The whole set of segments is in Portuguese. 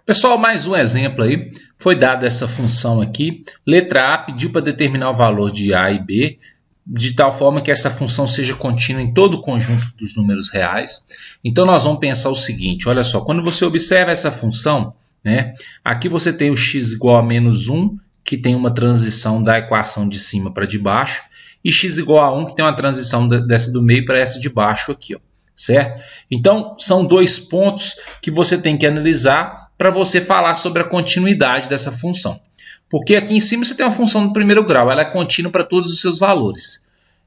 Pessoal, mais um exemplo aí. Foi dada essa função aqui. Letra A pediu para determinar o valor de A e B, de tal forma que essa função seja contínua em todo o conjunto dos números reais. Então, nós vamos pensar o seguinte, olha só, quando você observa essa função, né, aqui você tem o x igual a menos 1, que tem uma transição da equação de cima para de baixo, e x igual a 1, que tem uma transição dessa do meio para essa de baixo aqui, ó, certo? Então, são dois pontos que você tem que analisar para você falar sobre a continuidade dessa função. Porque aqui em cima você tem uma função do primeiro grau, ela é contínua para todos os seus valores.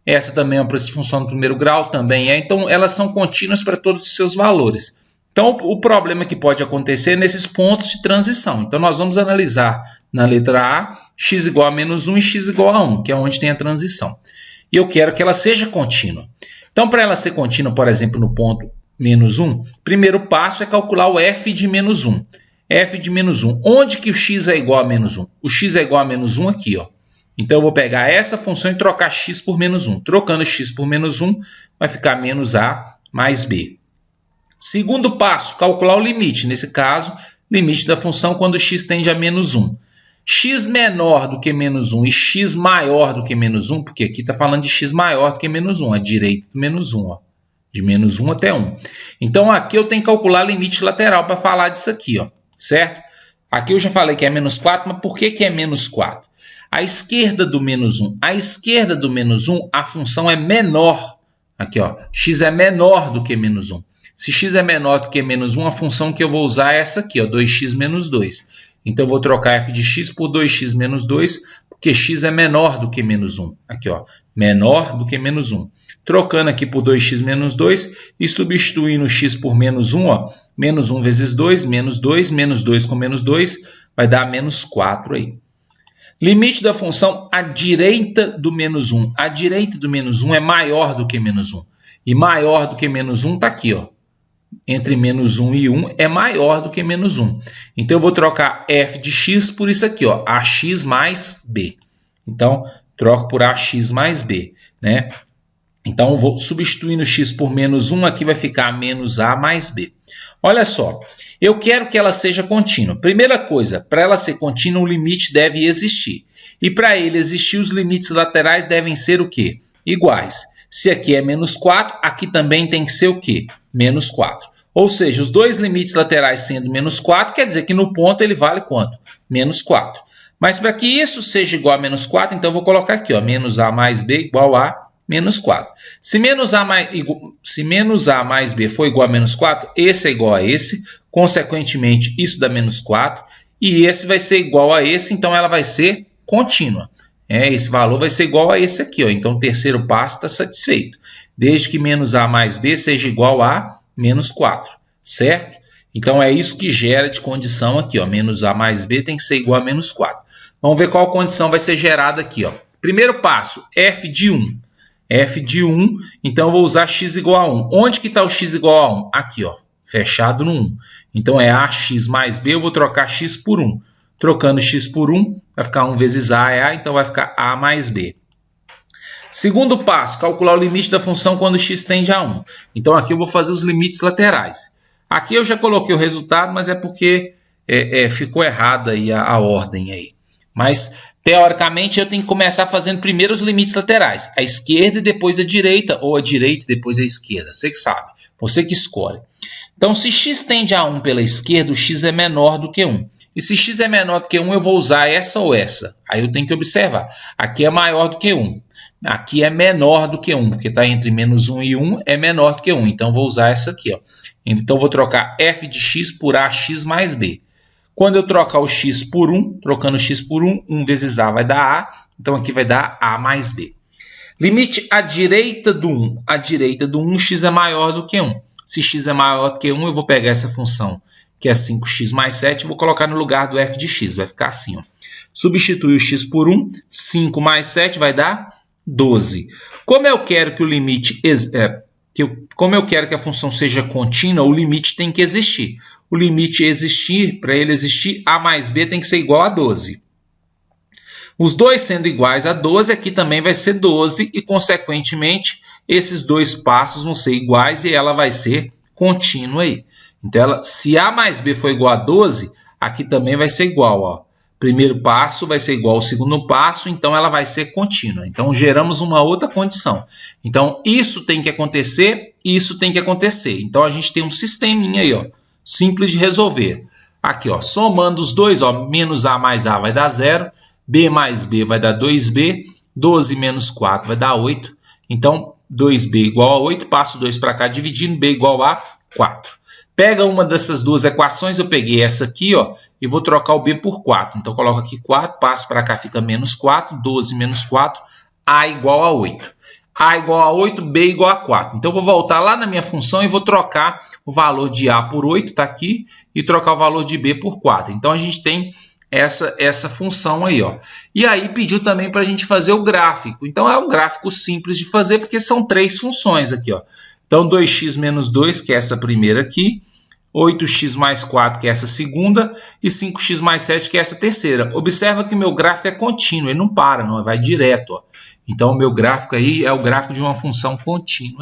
Essa também é uma função do primeiro grau, também é. Então, elas são contínuas para todos os seus valores. Então, o problema que pode acontecer é nesses pontos de transição. Então, nós vamos analisar na letra A, x igual a menos 1 e x igual a 1, que é onde tem a transição. E eu quero que ela seja contínua. Então, para ela ser contínua, por exemplo, no ponto menos 1, o primeiro passo é calcular o f de menos 1. F de menos 1. Onde que o x é igual a menos 1? O x é igual a menos 1 aqui, ó. Então, eu vou pegar essa função e trocar x por menos 1. Trocando x por menos 1, vai ficar menos a mais b. Segundo passo, calcular o limite. Nesse caso, limite da função quando x tende a menos 1. X menor do que menos 1 e x maior do que menos 1, porque aqui está falando de x maior do que menos 1, à direita do menos 1, ó. De menos 1 até 1. Então, aqui eu tenho que calcular limite lateral para falar disso aqui, ó. Certo? Aqui eu já falei que é menos 4, mas por que é menos 4? À esquerda do menos 1. À esquerda do menos 1, a função é menor. Aqui, ó. X é menor do que menos 1. Se x é menor do que menos 1, a função que eu vou usar é essa aqui, ó, 2x menos 2. Então, eu vou trocar f de x por 2x menos 2, porque x é menor do que menos 1. Aqui, ó, menor do que menos 1. Trocando aqui por 2x menos 2 e substituindo x por menos 1, ó, menos 1 vezes 2, menos 2 com menos 2, vai dar menos 4 aí. Limite da função à direita do menos 1. A direita do menos 1 é maior do que menos 1. E maior do que menos 1 está aqui, ó. Entre menos 1 e 1 é maior do que menos 1. Então, eu vou trocar f de x por isso aqui, ó, ax mais b. Então, troco por ax mais b, né? Então, eu vou substituindo x por menos 1, aqui vai ficar menos a mais b. Olha só, eu quero que ela seja contínua. Primeira coisa, para ela ser contínua, o limite deve existir. E para ele existir, os limites laterais devem ser o quê? Iguais. Se aqui é menos 4, aqui também tem que ser o quê? Menos 4. Ou seja, os dois limites laterais sendo menos 4, quer dizer que no ponto ele vale quanto? Menos 4. Mas para que isso seja igual a menos 4, então eu vou colocar aqui, ó, menos a mais b igual a menos 4. Se menos a mais b for igual a menos 4, esse é igual a esse, consequentemente isso dá menos 4, e esse vai ser igual a esse, então ela vai ser contínua. Esse valor vai ser igual a esse aqui, ó. Então o terceiro passo está satisfeito, desde que menos a mais b seja igual a menos 4, certo? Então é isso que gera de condição aqui, ó. Menos a mais b tem que ser igual a menos 4. Vamos ver qual condição vai ser gerada aqui, ó. Primeiro passo, f de 1. F de 1, então eu vou usar x igual a 1. Onde que está o x igual a 1? Aqui, ó, fechado no 1. Então é ax mais b, eu vou trocar x por 1. Trocando x por 1, vai ficar 1 vezes a é a, então vai ficar a mais b. Segundo passo, calcular o limite da função quando x tende a 1. Então aqui eu vou fazer os limites laterais. Aqui eu já coloquei o resultado, mas é porque ficou errada aí a ordem aí. Mas, teoricamente, eu tenho que começar fazendo primeiro os limites laterais. A esquerda e depois a direita, ou a direita e depois a esquerda. Você que sabe, você que escolhe. Então, se x tende a 1 pela esquerda, o x é menor do que 1. E se x é menor do que 1, eu vou usar essa ou essa. Aí eu tenho que observar. Aqui é maior do que 1. Aqui é menor do que 1, porque está entre menos 1 e 1, é menor do que 1. Então, eu vou usar essa aqui, ó. Então, eu vou trocar f de x por ax mais b. Quando eu trocar o x por 1, trocando x por 1, 1 vezes a vai dar a. Então, aqui vai dar a mais b. Limite à direita do 1. À direita do 1, x é maior do que 1. Se x é maior do que 1, eu vou pegar essa função, que é 5x mais 7, e vou colocar no lugar do f de x. Vai ficar assim, ó. Substituir o x por 1, 5 mais 7 vai dar 12. Como eu quero que o limite... Como eu quero que a função seja contínua, o limite tem que existir. O limite existir, para ele existir, a mais b tem que ser igual a 12. Os dois sendo iguais a 12, aqui também vai ser 12 e, consequentemente, esses dois passos vão ser iguais e ela vai ser contínua aí. Então, se a mais b for igual a 12, aqui também vai ser igual, ó. Primeiro passo vai ser igual ao segundo passo, então ela vai ser contínua. Então, geramos uma outra condição. Então, isso tem que acontecer, isso tem que acontecer. Então, a gente tem um sisteminha aí, ó, simples de resolver. Aqui, ó, somando os dois, ó, menos A mais A vai dar 0, B mais B vai dar 2B, 12 menos 4 vai dar 8. Então, 2B igual a 8, passo 2 para cá dividindo, B igual a 4. Pega uma dessas duas equações, eu peguei essa aqui, ó, e vou trocar o B por 4. Então, coloco aqui 4, passo para cá, fica menos 4, 12 menos 4, A igual a 8. A igual a 8, B igual a 4. Então, eu vou voltar lá na minha função e vou trocar o valor de A por 8, está aqui, e trocar o valor de B por 4. Então, a gente tem essa função aí, ó. E aí, pediu também para a gente fazer o gráfico. Então, é um gráfico simples de fazer, porque são 3 funções aqui, ó. Então, 2x menos 2, que é essa primeira aqui, 8x mais 4, que é essa segunda, e 5x mais 7, que é essa terceira. Observa que o meu gráfico é contínuo, ele não para, não, vai direto, ó. Então, o meu gráfico aí é o gráfico de uma função contínua.